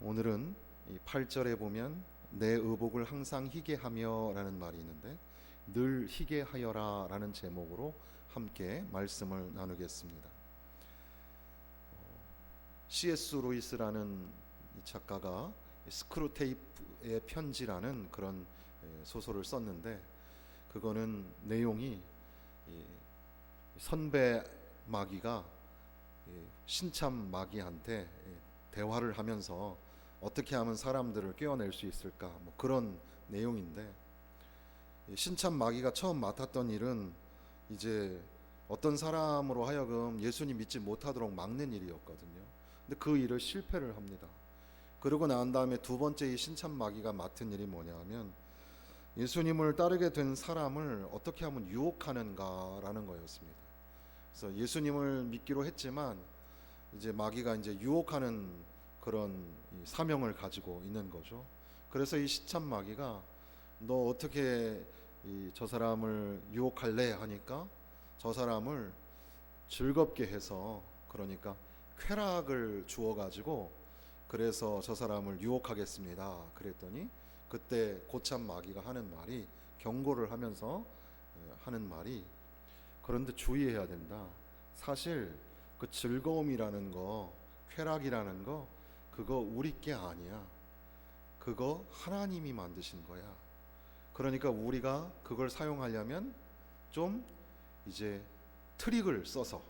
오늘은 이 8절에 보면 내 의복을 항상 희게 하며 라는 말이 있는데, 늘 희게 하여라 라는 제목으로 함께 말씀을 나누겠습니다. C.S. 루이스라는 이 작가가 스크루테이프의 편지라는 그런 소설을 썼는데, 그거는 내용이 선배 마귀가 신참 마귀한테 대화를 하면서 어떻게 하면 사람들을 깨어낼 수 있을까, 뭐 그런 내용인데, 신참 마귀가 처음 맡았던 일은 이제 어떤 사람으로 하여금 예수님 믿지 못하도록 막는 일이었거든요. 근데 그 일을 실패를 합니다. 그러고 난 다음에 두 번째 이 신참 마귀가 맡은 일이 뭐냐면, 예수님을 따르게 된 사람을 어떻게 하면 유혹하는가라는 거였습니다. 그래서 예수님을 믿기로 했지만 이제 마귀가 이제 유혹하는 그런 사명을 가지고 있는 거죠. 그래서 이 신참 마귀가 너 어떻게 저 사람을 유혹할래 하니까 저 사람을 즐겁게 해서, 그러니까 쾌락을 주어 가지고 그래서 저 사람을 유혹하겠습니다. 그랬더니 그때 고참 마귀가 하는 말이, 경고를 하면서 하는 말이, 그런데 주의해야 된다. 사실 그 즐거움이라는 거, 쾌락이라는 거, 그거 우리 게 아니야. 그거 하나님이 만드신 거야. 그러니까 우리가 그걸 사용하려면 좀 이제 트릭을 써서,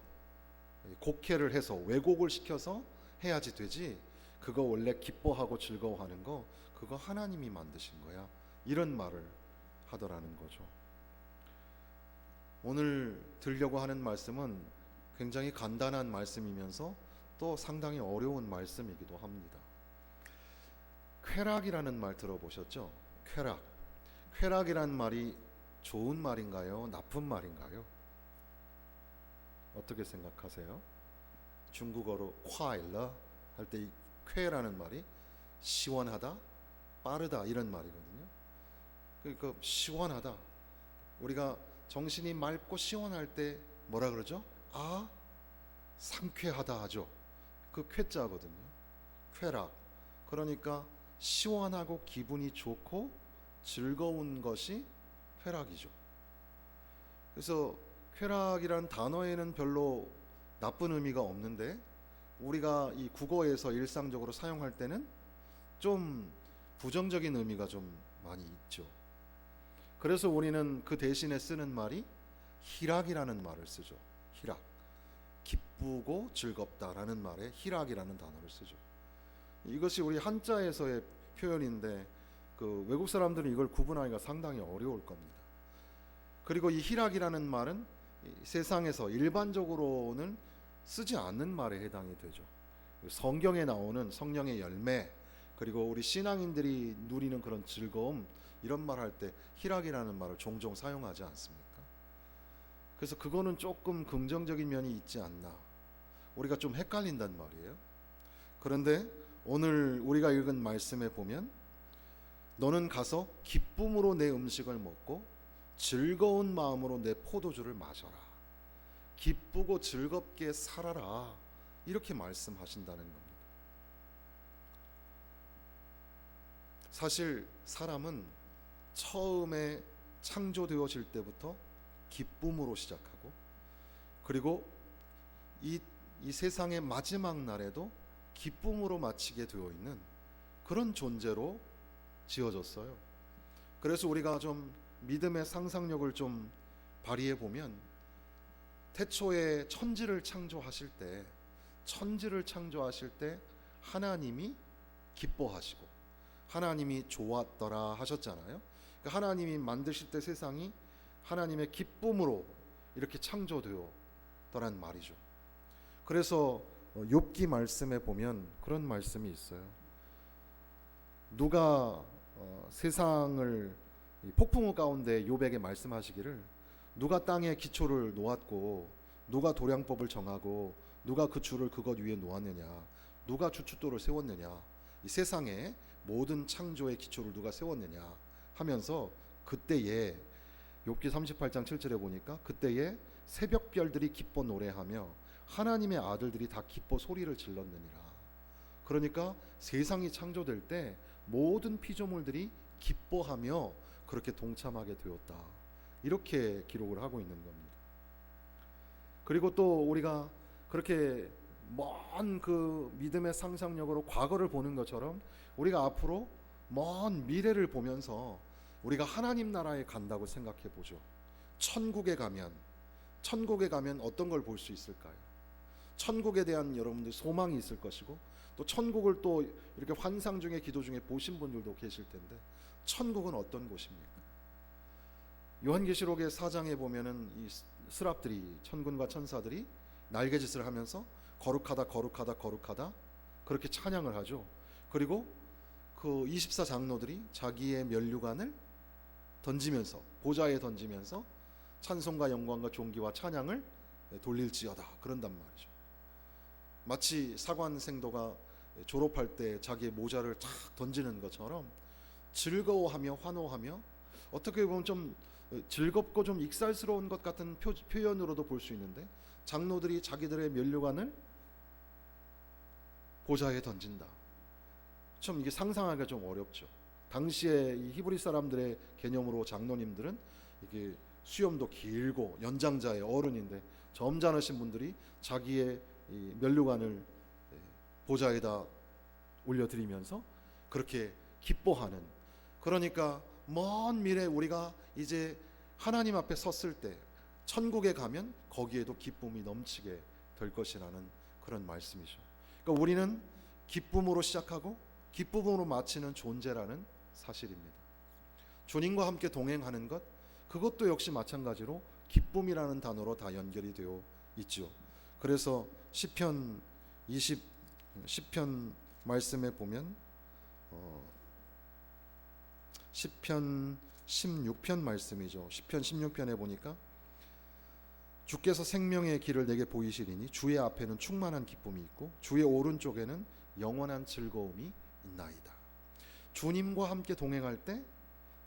곡해를 해서, 왜곡을 시켜서 해야지 되지. 그거 원래 기뻐하고 즐거워하는 거, 그거 하나님이 만드신 거야. 이런 말을 하더라는 거죠. 오늘 들려고 하는 말씀은 굉장히 간단한 말씀이면서 또 상당히 어려운 말씀이기도 합니다. 쾌락이라는 말 들어보셨죠? 쾌락. 쾌락이란 말이 좋은 말인가요? 나쁜 말인가요? 어떻게 생각하세요? 중국어로 콰일러 할 때 이 쾌라는 말이 시원하다, 빠르다 이런 말이거든요. 그러니까 시원하다. 우리가 정신이 맑고 시원할 때 뭐라 그러죠? 아, 상쾌하다 하죠. 그 쾌자거든요. 쾌락. 그러니까 시원하고 기분이 좋고 즐거운 것이 쾌락이죠. 그래서 쾌락이란 단어에는 별로 나쁜 의미가 없는데, 우리가 이 국어에서 일상적으로 사용할 때는 좀 부정적인 의미가 좀 많이 있죠. 그래서 우리는 그 대신에 쓰는 말이 희락이라는 말을 쓰죠. 희락. 기쁘고 즐겁다라는 말에 희락이라는 단어를 쓰죠. 이것이 우리 한자에서의 표현인데, 그 외국 사람들은 이걸 구분하기가 상당히 어려울 겁니다. 그리고 이 희락이라는 말은 세상에서 일반적으로는 쓰지 않는 말에 해당이 되죠. 성경에 나오는 성령의 열매, 그리고 우리 신앙인들이 누리는 그런 즐거움, 이런 말 할 때 희락이라는 말을 종종 사용하지 않습니까? 그래서 그거는 조금 긍정적인 면이 있지 않나, 우리가 좀 헷갈린단 말이에요. 그런데 오늘 우리가 읽은 말씀에 보면, 너는 가서 기쁨으로 내 음식을 먹고 즐거운 마음으로 내 포도주를 마셔라. 기쁘고 즐겁게 살아라. 이렇게 말씀하신다는 겁니다. 사실 사람은 처음에 창조되어질 때부터 기쁨으로 시작하고, 그리고 이 세상의 마지막 날에도 기쁨으로 마치게 되어 있는 그런 존재로 지어졌어요. 그래서 우리가 좀 믿음의 상상력을 좀 발휘해 보면, 태초에 천지를 창조하실 때 하나님이 기뻐하시고 하나님이 좋았더라 하셨잖아요. 그러니까 하나님이 만드실 때 세상이 하나님의 기쁨으로 이렇게 창조되었더란 말이죠. 그래서 욥기 말씀에 보면 그런 말씀이 있어요. 누가 세상을 폭풍우 가운데 욥에게 말씀하시기를, 누가 땅에 기초를 놓았고 누가 도량법을 정하고 누가 그 줄을 그것 위에 놓았느냐, 누가 주춧돌을 세웠느냐, 이 세상의 모든 창조의 기초를 누가 세웠느냐 하면서, 그때에 욥기 38장 7절에 보니까 그때에 새벽별들이 기뻐 노래하며 하나님의 아들들이 다 기뻐 소리를 질렀느니라. 그러니까 세상이 창조될 때 모든 피조물들이 기뻐하며 그렇게 동참하게 되었다. 이렇게 기록을 하고 있는 겁니다. 그리고 또 우리가 그렇게 먼 그 믿음의 상상력으로 과거를 보는 것처럼 우리가 앞으로 먼 미래를 보면서 우리가 하나님 나라에 간다고 생각해 보죠. 천국에 가면 어떤 걸 볼 수 있을까요? 천국에 대한 여러분들 소망이 있을 것이고, 또 천국을 또 이렇게 환상 중에 기도 중에 보신 분들도 계실 텐데, 천국은 어떤 곳입니까? 요한계시록의 4장에 보면은 이 스랍들이, 천군과 천사들이 날개짓을 하면서 거룩하다 거룩하다 거룩하다 그렇게 찬양을 하죠. 그리고 그 24장로들이 자기의 면류관을 던지면서, 보좌에 던지면서 찬송과 영광과 존귀와 찬양을 돌릴지어다 그런단 말이죠. 마치 사관생도가 졸업할 때 자기의 모자를 탁 던지는 것처럼 즐거워하며 환호하며, 어떻게 보면 좀 즐겁고 좀 익살스러운 것 같은 표현으로도 볼 수 있는데, 장로들이 자기들의 면류관을 보좌에 던진다. 좀 이게 상상하기가 좀 어렵죠. 당시에 이 히브리 사람들의 개념으로 장로님들은 이게 수염도 길고 연장자의 어른인데 점잖으신 분들이 자기의 이 면류관을 보좌에다 올려드리면서 그렇게 기뻐하는, 그러니까 먼 미래 우리가 이제 하나님 앞에 섰을 때 천국에 가면 거기에도 기쁨이 넘치게 될 것이라는 그런 말씀이죠. 그러니까 우리는 기쁨으로 시작하고 기쁨으로 마치는 존재라는 사실입니다. 주님과 함께 동행하는 것, 그것도 역시 마찬가지로 기쁨이라는 단어로 다 연결이 되어 있죠. 그래서 시편 말씀에 보면 시편 16편 말씀이죠. 시편 16편에 보니까 주께서 생명의 길을 내게 보이시리니 주의 앞에는 충만한 기쁨이 있고 주의 오른쪽에는 영원한 즐거움이 있나이다. 주님과 함께 동행할 때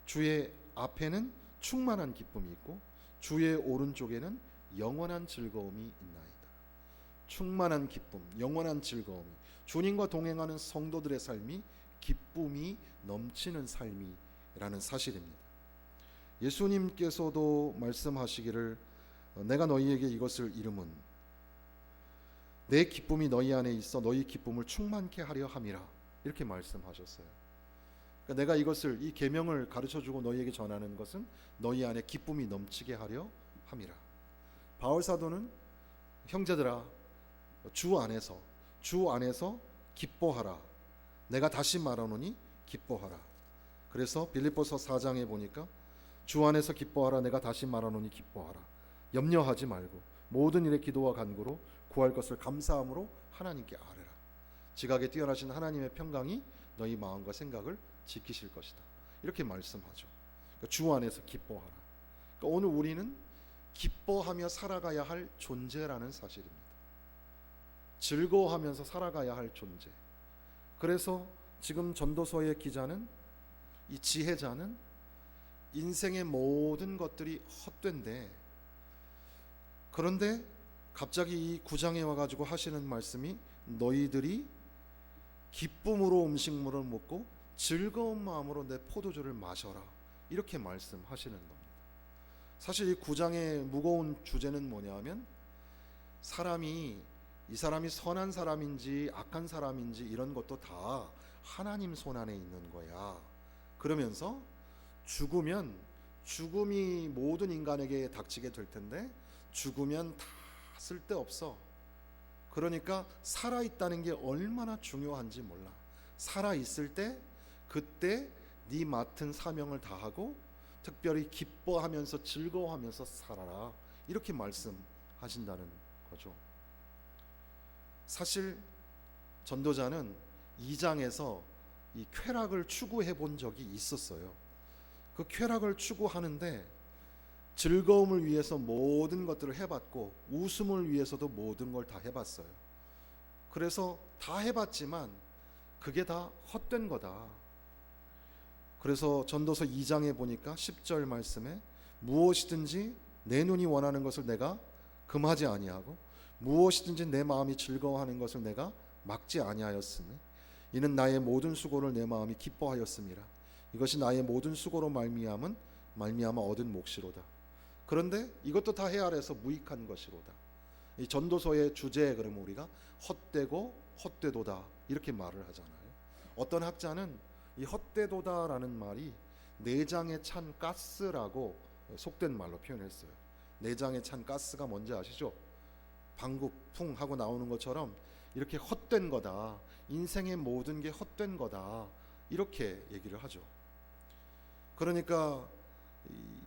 주의 앞에는 충만한 기쁨이 있고 주의 오른쪽에는 영원한 즐거움이 있나이다. 충만한 기쁨, 영원한 즐거움이, 주님과 동행하는 성도들의 삶이 기쁨이 넘치는 삶이라는 사실입니다. 예수님께서도 말씀하시기를 내가 너희에게 이것을 이름은 내 기쁨이 너희 안에 있어 너희 기쁨을 충만케 하려 함이라, 이렇게 말씀하셨어요. 그러니까 내가 이것을, 이 계명을 가르쳐주고 너희에게 전하는 것은 너희 안에 기쁨이 넘치게 하려 함이라. 바울 사도는 형제들아 주 안에서 기뻐하라. 내가 다시 말하노니 기뻐하라. 그래서 빌립보서 4장에 보니까 주 안에서 기뻐하라. 내가 다시 말하노니 기뻐하라. 염려하지 말고 모든 일에 기도와 간구로 구할 것을 감사함으로 하나님께 아뢰라. 지각에 뛰어나신 하나님의 평강이 너희 마음과 생각을 지키실 것이다. 이렇게 말씀하죠. 그러니까 주 안에서 기뻐하라. 그러니까 오늘 우리는 기뻐하며 살아가야 할 존재라는 사실입니다. 즐거워하면서 살아가야 할 존재. 그래서 지금 전도서의 기자는, 이 지혜자는 인생의 모든 것들이 헛된데, 그런데 갑자기 이 9장에 와가지고 하시는 말씀이 너희들이 기쁨으로 음식물을 먹고 즐거운 마음으로 내 포도주를 마셔라, 이렇게 말씀하시는 겁니다. 사실 이 9장의 무거운 주제는 뭐냐면, 이 사람이 선한 사람인지 악한 사람인지 이런 것도 다 하나님 손 안에 있는 거야. 그러면서 죽음이 모든 인간에게 닥치게 될 텐데 죽으면 다 쓸데없어. 그러니까 살아있다는 게 얼마나 중요한지 몰라. 살아있을 때 그때 네 맡은 사명을 다하고 특별히 기뻐하면서 즐거워하면서 살아라, 이렇게 말씀하신다는 거죠. 사실 전도자는 2장에서 이 쾌락을 추구해 본 적이 있었어요. 그 쾌락을 추구하는데 즐거움을 위해서 모든 것들을 해봤고 웃음을 위해서도 모든 걸 다 해봤어요. 그래서 다 해봤지만 그게 다 헛된 거다. 그래서 전도서 2장에 보니까 10절 말씀에 무엇이든지 내 눈이 원하는 것을 내가 금하지 아니하고 무엇이든지 내 마음이 즐거워하는 것을 내가 막지 아니하였으니 이는 나의 모든 수고를 내 마음이 기뻐하였음이라. 이것이 나의 모든 수고로 말미암아 얻은 몫이로다. 그런데 이것도 다 헤아려서 무익한 것이로다. 이 전도서의 주제에 그러면 우리가 헛되고 헛되도다 이렇게 말을 하잖아요. 어떤 학자는 이 헛되도다라는 말이 내장에 찬 가스라고 속된 말로 표현했어요. 내장에 찬 가스가 뭔지 아시죠? 방구 풍 하고 나오는 것처럼 이렇게 헛된 거다. 인생의 모든 게 헛된 거다. 이렇게 얘기를 하죠. 그러니까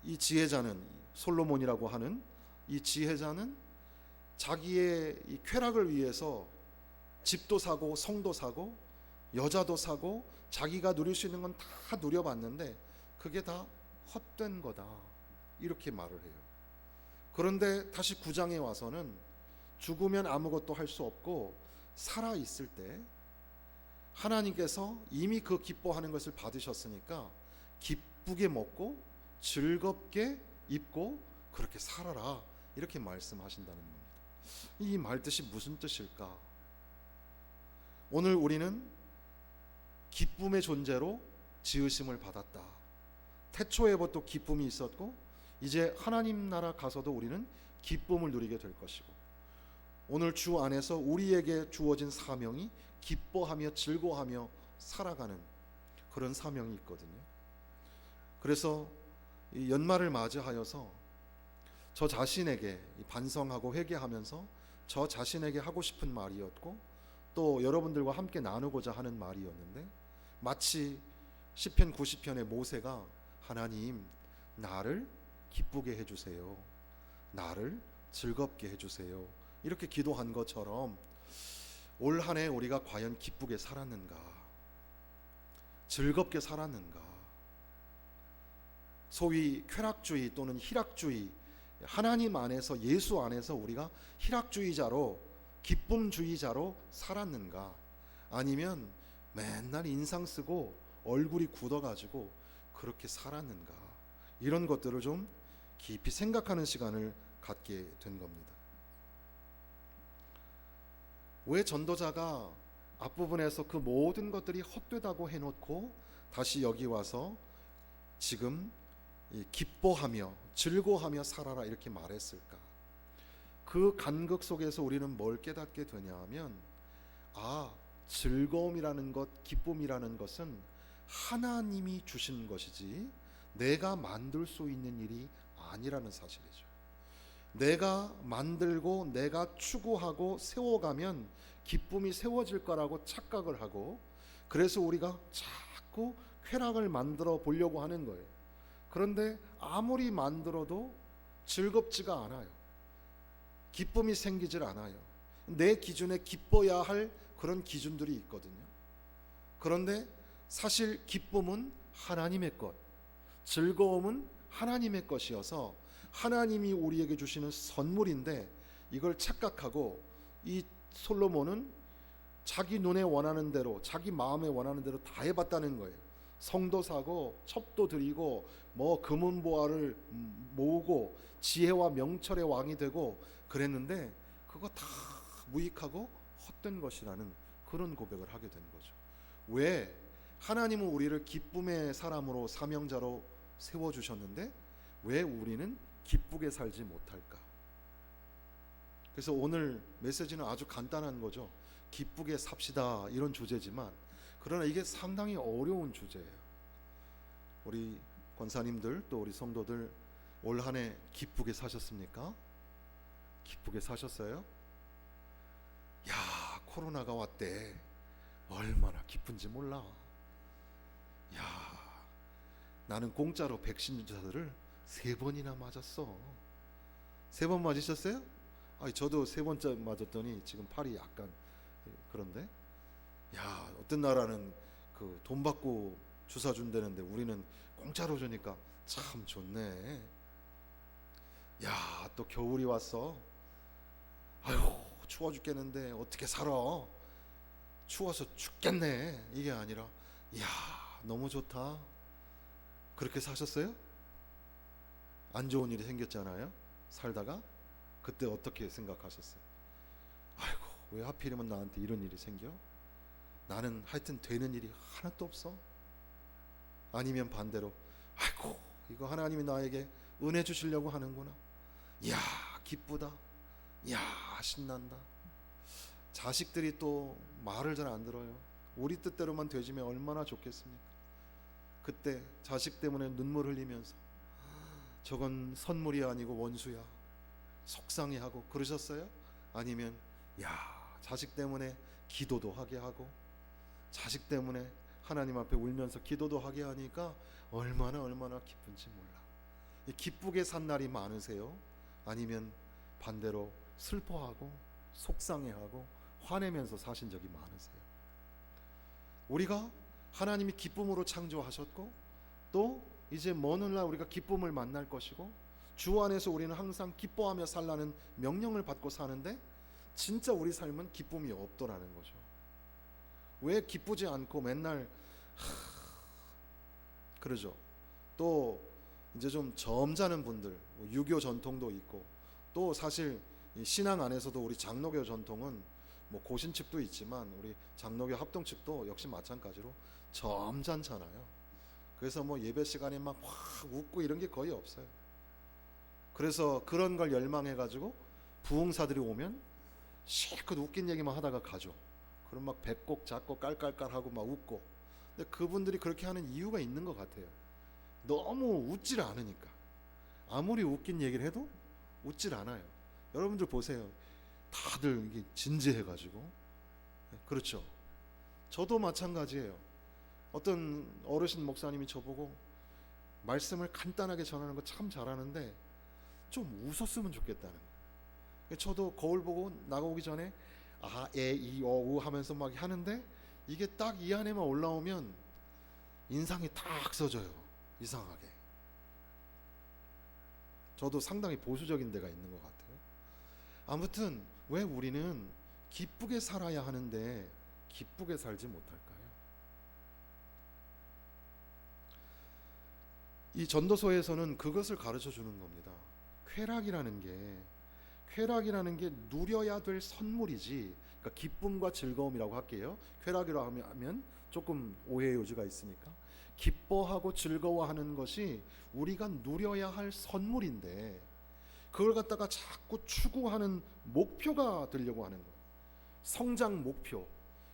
이 지혜자는, 솔로몬이라고 하는 이 지혜자는 자기의 이 쾌락을 위해서 집도 사고 성도 사고 여자도 사고 자기가 누릴 수 있는 건 다 누려봤는데 그게 다 헛된 거다 이렇게 말을 해요. 그런데 다시 9장에 와서는 죽으면 아무것도 할 수 없고 살아 있을 때 하나님께서 이미 그 기뻐하는 것을 받으셨으니까 기쁘게 먹고 즐겁게 입고 그렇게 살아라 이렇게 말씀하신다는 겁니다. 이 말뜻이 무슨 뜻일까? 오늘 우리는 기쁨의 존재로 지으심을 받았다. 태초에부터 기쁨이 있었고 이제 하나님 나라 가서도 우리는 기쁨을 누리게 될 것이고 오늘 주 안에서 우리에게 주어진 사명이 기뻐하며 즐거워하며 살아가는 그런 사명이 있거든요. 그래서 이 연말을 맞이하여서 저 자신에게 반성하고 회개하면서 저 자신에게 하고 싶은 말이었고 또 여러분들과 함께 나누고자 하는 말이었는데 마치 시편 90편의 모세가 하나님 나를 기쁘게 해주세요. 나를 즐겁게 해주세요. 이렇게 기도한 것처럼 올 한 해 우리가 과연 기쁘게 살았는가? 즐겁게 살았는가? 소위 쾌락주의 또는 희락주의, 하나님 안에서 예수 안에서 우리가 희락주의자로 기쁨주의자로 살았는가? 아니면 맨날 인상 쓰고 얼굴이 굳어가지고 그렇게 살았는가? 이런 것들을 좀 깊이 생각하는 시간을 갖게 된 겁니다. 왜 전도자가 앞부분에서 그 모든 것들이 헛되다고 해놓고 다시 여기 와서 지금 기뻐하며 즐거워하며 살아라 이렇게 말했을까? 그 간극 속에서 우리는 뭘 깨닫게 되냐면 즐거움이라는 것, 기쁨이라는 것은 하나님이 주신 것이지 내가 만들 수 있는 일이 아니라는 사실이죠. 내가 만들고 내가 추구하고 세워가면 기쁨이 세워질 거라고 착각을 하고 그래서 우리가 자꾸 쾌락을 만들어 보려고 하는 거예요. 그런데 아무리 만들어도 즐겁지가 않아요. 기쁨이 생기질 않아요. 내 기준에 기뻐야 할 그런 기준들이 있거든요. 그런데 사실 기쁨은 하나님의 것, 즐거움은 하나님의 것이어서 하나님이 우리에게 주시는 선물인데 이걸 착각하고 이 솔로몬은 자기 눈에 원하는 대로 자기 마음에 원하는 대로 다 해봤다는 거예요. 성도 사고 첩도 드리고 뭐 금은보화를 모으고 지혜와 명철의 왕이 되고 그랬는데 그거 다 무익하고 헛된 것이라는 그런 고백을 하게 된 거죠. 왜? 하나님은 우리를 기쁨의 사람으로 사명자로 세워주셨는데 왜 우리는 기쁘게 살지 못할까? 그래서 오늘 메시지는 아주 간단한 거죠. 기쁘게 삽시다 이런 주제지만 그러나 이게 상당히 어려운 주제예요. 우리 권사님들 또 우리 성도들 올 한 해 기쁘게 사셨습니까? 기쁘게 사셨어요? 야, 코로나가 왔대. 얼마나 기쁜지 몰라. 야, 나는 공짜로 백신 주사를 3번이나 맞았어. 3번 맞으셨어요? 저도 3번째 맞았더니 지금 팔이 약간 그런데 야, 어떤 나라는 그 돈 받고 주사 준다는데 우리는 공짜로 주니까 참 좋네. 야, 또 겨울이 왔어. 아유, 추워 죽겠는데 어떻게 살아? 추워서 죽겠네. 이게 아니라 야, 너무 좋다. 그렇게 사셨어요? 안 좋은 일이 생겼잖아요. 살다가 그때 어떻게 생각하셨어요? 아이고, 왜 하필이면 나한테 이런 일이 생겨? 나는 하여튼 되는 일이 하나도 없어? 아니면 반대로 아이고 이거 하나님이 나에게 은혜 주시려고 하는구나. 이야 기쁘다. 이야 신난다. 자식들이 또 말을 잘 안 들어요. 우리 뜻대로만 되지면 얼마나 좋겠습니까? 그때 자식 때문에 눈물 흘리면서 저건 선물이 아니고 원수야 속상해하고 그러셨어요? 아니면 야 자식 때문에 기도도 하게 하고 자식 때문에 하나님 앞에 울면서 기도도 하게 하니까 얼마나 기쁜지 몰라. 기쁘게 산 날이 많으세요? 아니면 반대로 슬퍼하고 속상해하고 화내면서 사신 적이 많으세요? 우리가 하나님이 기쁨으로 창조하셨고 또 이제 먼 훗날 우리가 기쁨을 만날 것이고 주 안에서 우리는 항상 기뻐하며 살라는 명령을 받고 사는데 진짜 우리 삶은 기쁨이 없더라는 거죠. 왜 기쁘지 않고 맨날 그러죠. 또 이제 좀 점잖은 분들 유교 전통도 있고 또 사실 신앙 안에서도 우리 장로교 전통은 뭐 고신측도 있지만 우리 장로교 합동측도 역시 마찬가지로 점잖잖아요. 그래서 뭐 예배 시간에 막 확 웃고 이런 게 거의 없어요. 그래서 그런 걸 열망해가지고 부흥사들이 오면 실컷 웃긴 얘기만 하다가 가죠. 그럼 막 배꼽 잡고 깔깔깔하고 막 웃고. 근데 그분들이 그렇게 하는 이유가 있는 것 같아요. 너무 웃질 않으니까. 아무리 웃긴 얘기를 해도 웃질 않아요. 여러분들 보세요. 다들 이게 진지해가지고. 그렇죠. 저도 마찬가지예요. 어떤 어르신 목사님이 저보고 말씀을 간단하게 전하는 거 참 잘하는데 좀 웃었으면 좋겠다는 거예요. 저도 거울 보고 나가기 전에 아, 에, 이, 어, 우 하면서 막 하는데 이게 딱 이 안에만 올라오면 인상이 딱 써져요. 이상하게. 저도 상당히 보수적인 데가 있는 것 같아요. 아무튼 왜 우리는 기쁘게 살아야 하는데 기쁘게 살지 못할까요? 이 전도서에서는 그것을 가르쳐 주는 겁니다. 쾌락이라는 게 누려야 될 선물이지. 그러니까 기쁨과 즐거움이라고 할게요. 쾌락이라고 하면 조금 오해의 여지가 있으니까 기뻐하고 즐거워하는 것이 우리가 누려야 할 선물인데 그걸 갖다가 자꾸 추구하는 목표가 되려고 하는 거예요. 성장 목표,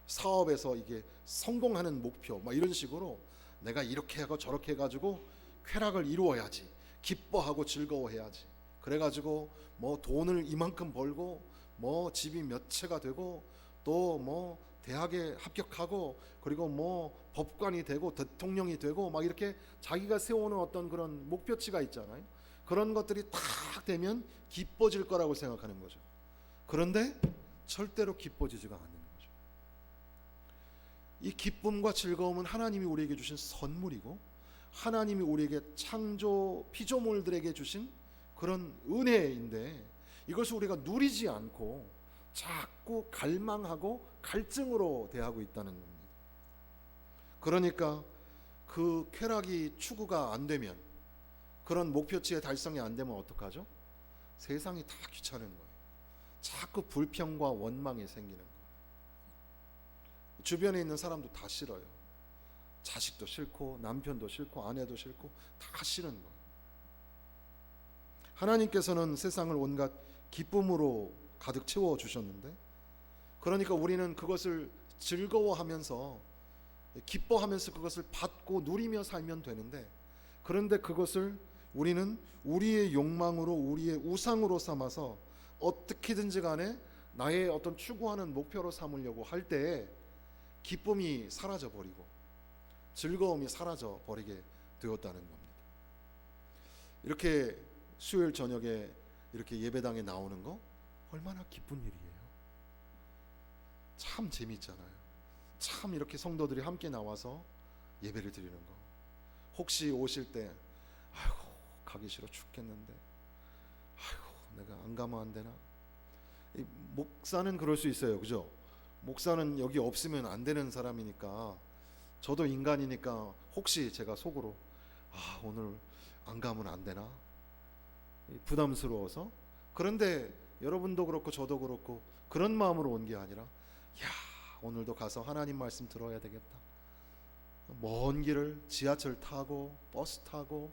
사업에서 이게 성공하는 목표, 막 이런 식으로 내가 이렇게 하고 저렇게 해가지고 쾌락을 이루어야지, 기뻐하고 즐거워해야지. 그래가지고 뭐 돈을 이만큼 벌고 뭐 집이 몇 채가 되고 또 뭐 대학에 합격하고 그리고 뭐 법관이 되고 대통령이 되고 막 이렇게 자기가 세우는 어떤 그런 목표치가 있잖아요. 그런 것들이 딱 되면 기뻐질 거라고 생각하는 거죠. 그런데 절대로 기뻐지지가 않는 거죠. 이 기쁨과 즐거움은 하나님이 우리에게 주신 선물이고 하나님이 우리에게 창조 피조물들에게 주신 그런 은혜인데 이것을 우리가 누리지 않고 자꾸 갈망하고 갈증으로 대하고 있다는 겁니다. 그러니까 그 쾌락이 추구가 안 되면 그런 목표치의 달성이 안 되면 어떡하죠? 세상이 다 귀찮은 거예요. 자꾸 불평과 원망이 생기는 거예요. 주변에 있는 사람도 다 싫어요. 자식도 싫고 남편도 싫고 아내도 싫고 다 싫은 거예요. 하나님께서는 세상을 온갖 기쁨으로 가득 채워 주셨는데 그러니까 우리는 그것을 즐거워하면서 기뻐하면서 그것을 받고 누리며 살면 되는데 그런데 그것을 우리는 우리의 욕망으로 우리의 우상으로 삼아서 어떻게든지 간에 나의 어떤 추구하는 목표로 삼으려고 할 때에 기쁨이 사라져 버리고 즐거움이 사라져 버리게 되었다는 겁니다. 이렇게 수요일 저녁에 이렇게 예배당에 나오는 거 얼마나 기쁜 일이에요. 참 재미있잖아요. 참 이렇게 성도들이 함께 나와서 예배를 드리는 거. 혹시 오실 때 아이고 가기 싫어 죽겠는데 아이고 내가 안 가면 안 되나. 목사는 그럴 수 있어요. 그죠? 목사는 여기 없으면 안 되는 사람이니까 저도 인간이니까 혹시 제가 속으로 아 오늘 안 가면 안 되나 부담스러워서. 그런데 여러분도 그렇고 저도 그렇고 그런 마음으로 온 게 아니라 야 오늘도 가서 하나님 말씀 들어야 되겠다. 먼 길을 지하철 타고 버스 타고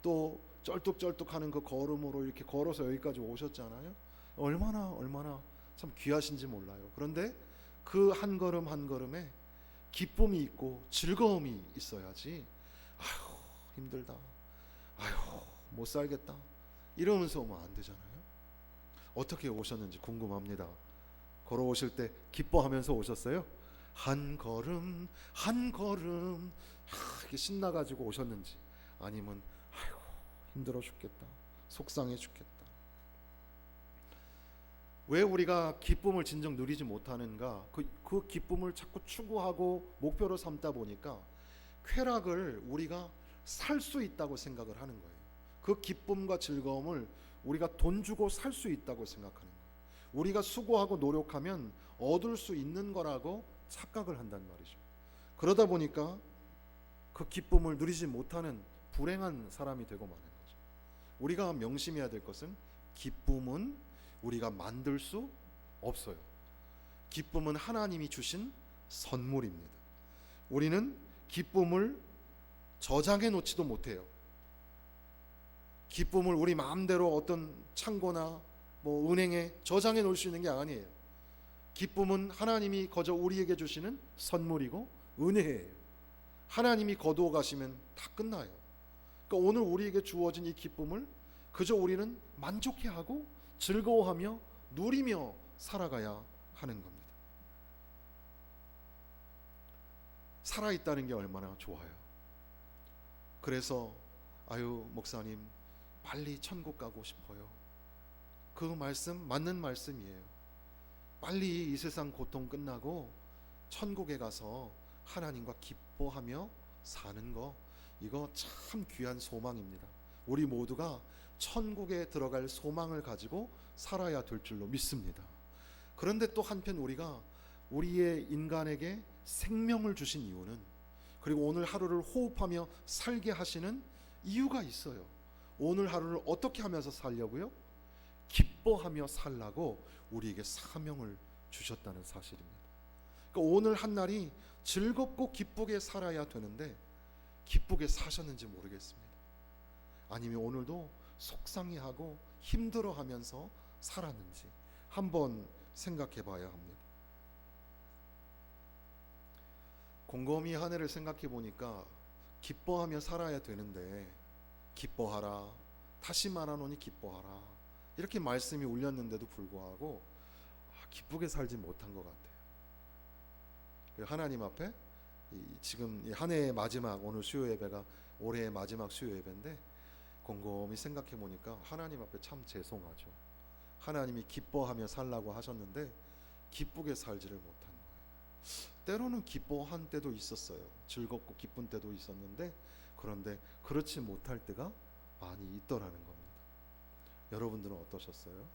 또 쩔뚝쩔뚝하는 그 걸음으로 이렇게 걸어서 여기까지 오셨잖아요. 얼마나 참 귀하신지 몰라요. 그런데 그 한 걸음 한 걸음에 기쁨이 있고 즐거움이 있어야지 아휴 힘들다, 아휴 못 살겠다 이러면서 오면 안 되잖아요. 어떻게 오셨는지 궁금합니다. 걸어오실 때 기뻐하면서 오셨어요? 한 걸음 한 걸음 이렇게 신나가지고 오셨는지, 아니면 아이고 힘들어 죽겠다, 속상해 죽겠다. 왜 우리가 기쁨을 진정 누리지 못하는가? 그 기쁨을 자꾸 추구하고 목표로 삼다 보니까 쾌락을 우리가 살 수 있다고 생각을 하는 거예요. 그 기쁨과 즐거움을 우리가 돈 주고 살 수 있다고 생각하는 거예요. 우리가 수고하고 노력하면 얻을 수 있는 거라고 착각을 한단 말이죠. 그러다 보니까 그 기쁨을 누리지 못하는 불행한 사람이 되고 마는 거죠. 우리가 명심해야 될 것은 기쁨은 우리가 만들 수 없어요. 기쁨은 하나님이 주신 선물입니다. 우리는 기쁨을 저장해 놓지도 못해요. 기쁨을 우리 마음대로 어떤 창고나 뭐 은행에 저장해 놓을 수 있는 게 아니에요. 기쁨은 하나님이 거저 우리에게 주시는 선물이고 은혜예요. 하나님이 거두어 가시면 다 끝나요. 그러니까 오늘 우리에게 주어진 이 기쁨을 그저 우리는 만족해하고 즐거워하며 누리며 살아가야 하는 겁니다. 살아있다는 게 얼마나 좋아요. 그래서 아유 목사님 빨리 천국 가고 싶어요. 그 말씀 맞는 말씀이에요. 빨리 이 세상 고통 끝나고 천국에 가서 하나님과 기뻐하며 사는 거, 이거 참 귀한 소망입니다. 우리 모두가 천국에 들어갈 소망을 가지고 살아야 될 줄로 믿습니다. 그런데 또 한편 우리가 우리의 인간에게 생명을 주신 이유는, 그리고 오늘 하루를 호흡하며 살게 하시는 이유가 있어요. 오늘 하루를 어떻게 하면서 살려고요? 기뻐하며 살라고 우리에게 사명을 주셨다는 사실입니다. 그러니까 오늘 한 날이 즐겁고 기쁘게 살아야 되는데 기쁘게 사셨는지 모르겠습니다. 아니면 오늘도 속상해하고 힘들어하면서 살았는지 한번 생각해 봐야 합니다. 곰곰이 한 해를 생각해 보니까 기뻐하며 살아야 되는데 기뻐하라, 다시 말하노니 기뻐하라, 이렇게 말씀이 울렸는데도 불구하고 기쁘게 살지 못한 것 같아요. 하나님 앞에 지금 한 해의 마지막, 오늘 수요 예배가 올해의 마지막 수요 예배인데 곰곰이 생각해 보니까 하나님 앞에 참 죄송하죠. 하나님이 기뻐하며 살라고 하셨는데 기쁘게 살지를 못한 거예요. 때로는 기뻐한 때도 있었어요. 즐겁고 기쁜 때도 있었는데 그런데 그렇지 못할 때가 많이 있더라는 겁니다. 여러분들은 어떠셨어요?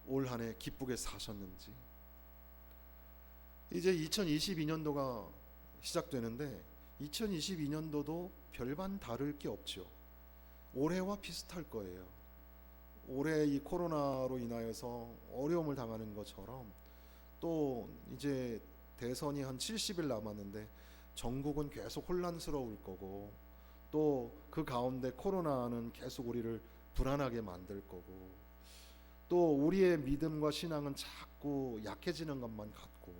올 한 해 기쁘게 사셨는지. 이제 2022년도가 시작되는데 2022년도도 별반 다를 게 없죠. 올해와 비슷할 거예요. 올해 이 코로나로 인하여서 어려움을 당하는 것처럼 또 이제 대선이 한 70일 남았는데 전국은 계속 혼란스러울 거고, 또 그 가운데 코로나는 계속 우리를 불안하게 만들 거고, 또 우리의 믿음과 신앙은 자꾸 약해지는 것만 같고,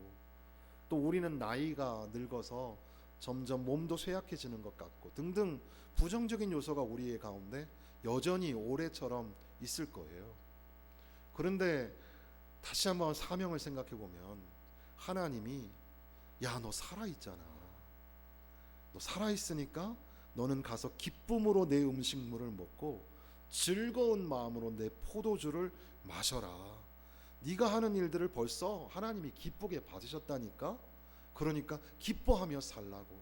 또 우리는 나이가 늙어서 점점 몸도 쇠약해지는 것 같고 등등 부정적인 요소가 우리의 가운데 여전히 올해처럼 있을 거예요. 그런데 다시 한번 사명을 생각해 보면 하나님이 야, 너 살아있잖아. 너 살아있으니까 너는 가서 기쁨으로 내 음식물을 먹고 즐거운 마음으로 내 포도주를 마셔라. 네가 하는 일들을 벌써 하나님이 기쁘게 받으셨다니까. 그러니까 기뻐하며 살라고.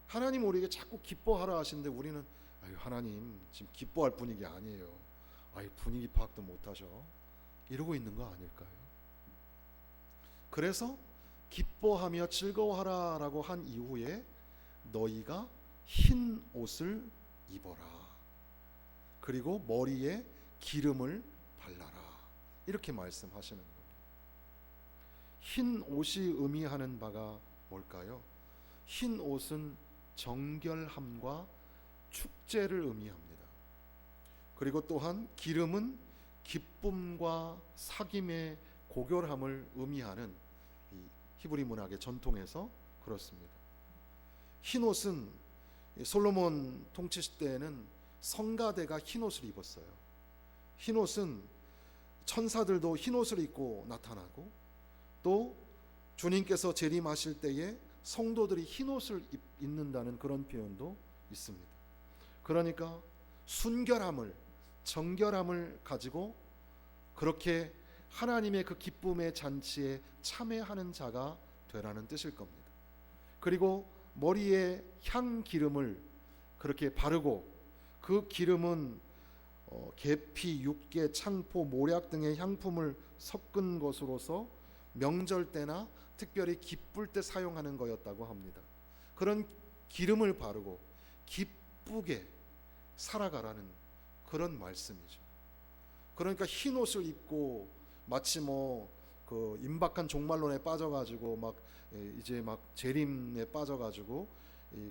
하나님 우리에게 자꾸 기뻐하라 하시는데 우리는 아유 하나님 지금 기뻐할 분위기 아니에요. 아유 분위기 파악도 못하셔. 이러고 있는 거 아닐까요? 그래서 기뻐하며 즐거워하라라고 한 이후에 너희가 흰 옷을 입어라. 그리고 머리에 기름을 발라라. 이렇게 말씀하시는 겁니다. 흰 옷이 의미하는 바가 뭘까요? 흰 옷은 정결함과 축제를 의미합니다. 그리고 또한 기름은 기쁨과 사귐의 고결함을 의미하는 이 히브리 문학의 전통에서 그렇습니다. 흰 옷은 솔로몬 통치 시대에는 성가대가 흰 옷을 입었어요. 흰 옷은 천사들도 흰 옷을 입고 나타나고, 또 주님께서 재림하실 때에 성도들이 흰 옷을 입는다는 그런 표현도 있습니다. 그러니까 순결함을, 정결함을 가지고 그렇게 하나님의 그 기쁨의 잔치에 참여하는 자가 되라는 뜻일 겁니다. 그리고 머리에 향 기름을 그렇게 바르고, 그 기름은 계피, 육개, 창포, 모략 등의 향품을 섞은 것으로서 명절 때나 특별히 기쁠 때 사용하는 거였다고 합니다. 그런 기름을 바르고 기쁘게 살아가라는 그런 말씀이죠. 그러니까 흰 옷을 입고 마치 그 임박한 종말론에 빠져가지고 막 이제 막 재림에 빠져가지고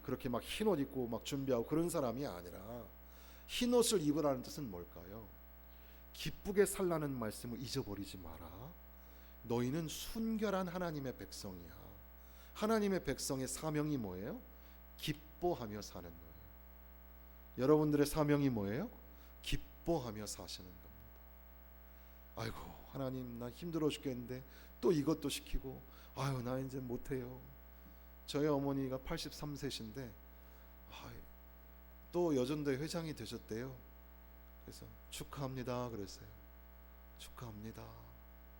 그렇게 막 흰 옷 입고 막 준비하고 그런 사람이 아니라, 흰 옷을 입으라는 뜻은 뭘까요? 기쁘게 살라는 말씀을 잊어버리지 마라. 너희는 순결한 하나님의 백성이야. 하나님의 백성의 사명이 뭐예요? 기뻐하며 사는 거예요. 여러분들의 사명이 뭐예요? 기뻐하며 사시는 겁니다. 아이고 하나님, 나 힘들어 죽겠는데 또 이것도 시키고, 아유 나 이제 못해요. 저희 어머니가 83세신데 또 여전대 회장이 되셨대요. 그래서 축하합니다 그랬어요. 축하합니다.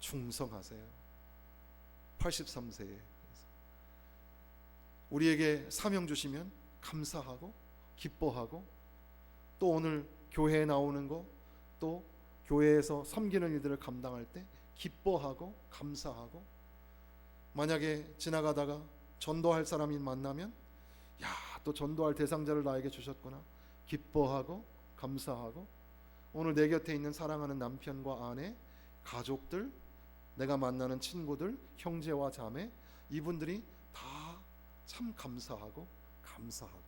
충성하세요. 83세에 우리에게 사명 주시면 감사하고 기뻐하고, 또 오늘 교회에 나오는 거, 또 교회에서 섬기는 일들을 감당할 때 기뻐하고 감사하고, 만약에 지나가다가 전도할 사람이 만나면, 야, 또 전도할 대상자를 나에게 주셨구나, 기뻐하고 감사하고, 오늘 내 곁에 있는 사랑하는 남편과 아내, 가족들, 내가 만나는 친구들, 형제와 자매, 이분들이 다 참 감사하고 감사하고,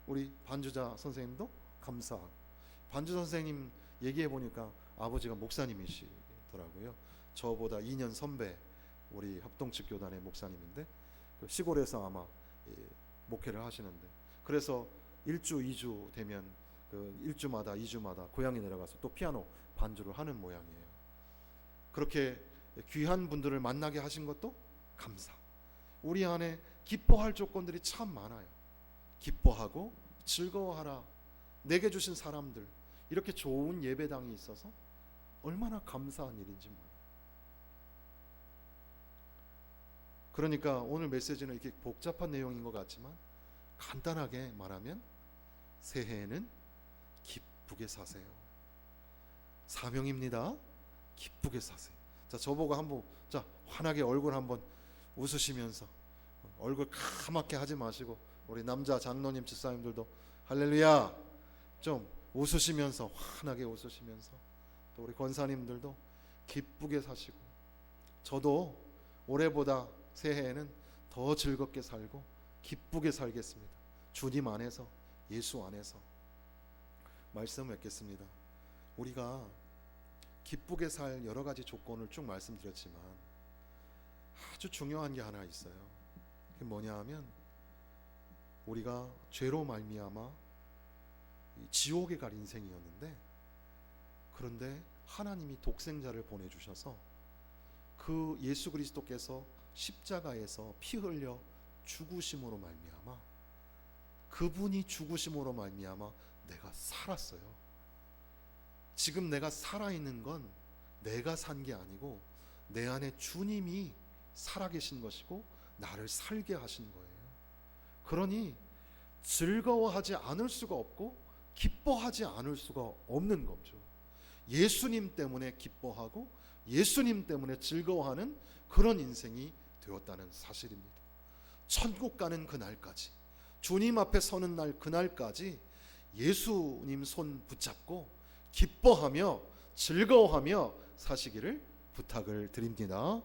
우리 반주자 선생님도 감사하고. 반주 선생님 얘기해 보니까 아버지가 목사님이시더라고요. 저보다 2년 선배 우리 합동측 교단의 목사님인데, 그 시골에서 아마 목회를 하시는데, 그래서 1주 2주 되면 그 1주마다 2주마다 고향에 내려가서 또 피아노 반주를 하는 모양이에요. 그렇게 귀한 분들을 만나게 하신 것도 감사. 우리 안에 기뻐할 조건들이 참 많아요. 기뻐하고 즐거워하라. 내게 주신 사람들, 이렇게 좋은 예배당이 있어서 얼마나 감사한 일인지 몰라요. 그러니까 오늘 메시지는 이렇게 복잡한 내용인 것 같지만, 간단하게 말하면 새해에는 기쁘게 사세요. 사명입니다. 기쁘게 사세요. 자, 저보고 한번, 자, 환하게 얼굴 한번 웃으시면서, 얼굴 까맣게 하지 마시고, 우리 남자 장로님 집사님들도 할렐루야 좀 웃으시면서, 환하게 웃으시면서, 또 우리 권사님들도 기쁘게 사시고, 저도 올해보다 새해에는 더 즐겁게 살고 기쁘게 살겠습니다. 주님 안에서, 예수 안에서. 말씀을 맺겠습니다. 우리가 기쁘게 살 여러 가지 조건을 쭉 말씀드렸지만, 아주 중요한 게 하나 있어요. 그게 뭐냐 하면, 우리가 죄로 말미암아 지옥에 갈 인생이었는데, 그런데 하나님이 독생자를 보내주셔서 그 예수 그리스도께서 십자가에서 피 흘려 죽으심으로 말미암아, 그분이 죽으심으로 말미암아 내가 살았어요. 지금 내가 살아있는 건 내가 산 게 아니고 내 안에 주님이 살아계신 것이고 나를 살게 하신 거예요. 그러니 즐거워하지 않을 수가 없고 기뻐하지 않을 수가 없는 거죠. 예수님 때문에 기뻐하고 예수님 때문에 즐거워하는 그런 인생이 되었다는 사실입니다. 천국 가는 그날까지, 주님 앞에 서는 날 그날까지 예수님 손 붙잡고 기뻐하며 즐거워하며 사시기를 부탁을 드립니다.